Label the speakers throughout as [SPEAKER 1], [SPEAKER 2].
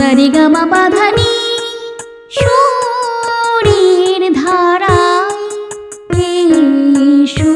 [SPEAKER 1] সারে গামা বাধানি সুরের ধারায় এসো।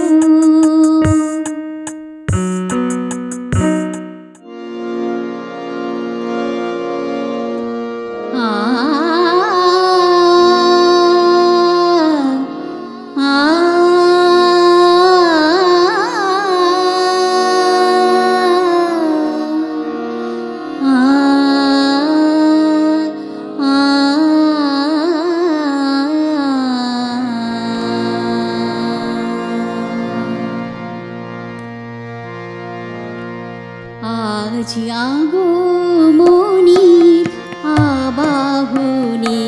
[SPEAKER 1] আজ আগমনীর আবাহনে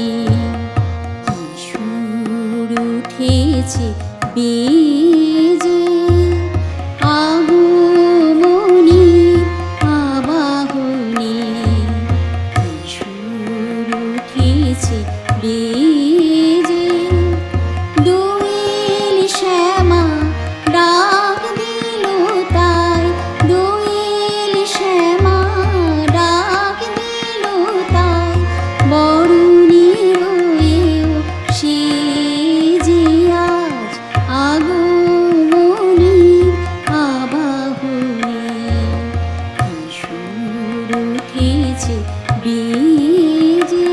[SPEAKER 1] কি সুর উঠেছে বেজে, আগমনীর আবাহনে কি সুর উঠেছে বেজে। দোয়েল শ্যামা ডাক দিল তাই, দোয়েল শ্যামা ডাক দিল তাই, বরুণের এও সেজে আজ আগমনীর আবাহনে কি সুর উঠেছে বেজে।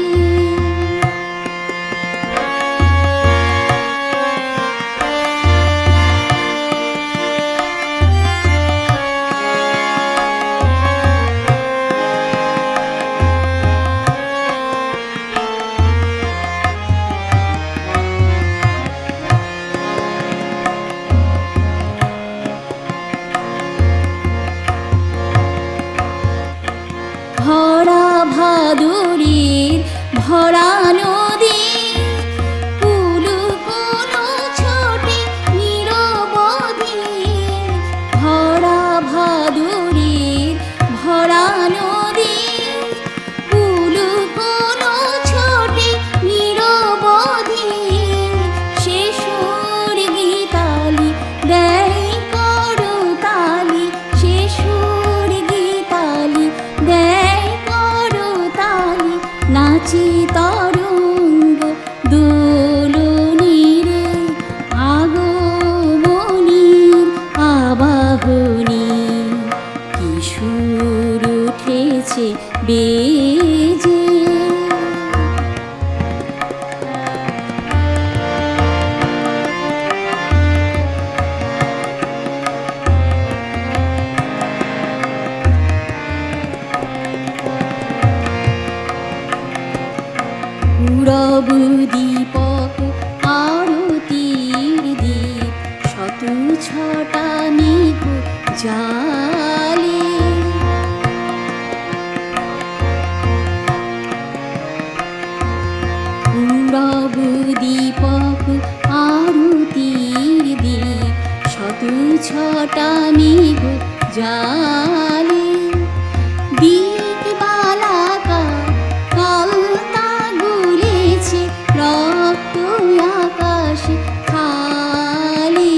[SPEAKER 1] ভরা ভাদুরীর ভরা নদী, কুলু কুলু ছোটে নিরবধি। ভরা ভাদুরীর ভরা নদী, কুলু কুলু ছোটে নিরবধি। সে সুর গীতালি দেয় করতালি, সে সুর গীতালি দেয় নাচে তরঙ্গ দোলনীরে, আগমনীর আবাহনে কি সুর উঠেছে বেজে। পূরব দীপক আরতির দীপ, শত ছটা মেঘ জালে। পূরব দীপক আরতির দীপ, শত ছটা মেঘ জালে। দিকবালাকা কালতা গুলেছে রক্ত আকাশ খালি।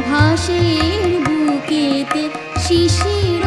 [SPEAKER 1] ঘাসের বুকেতে শিশির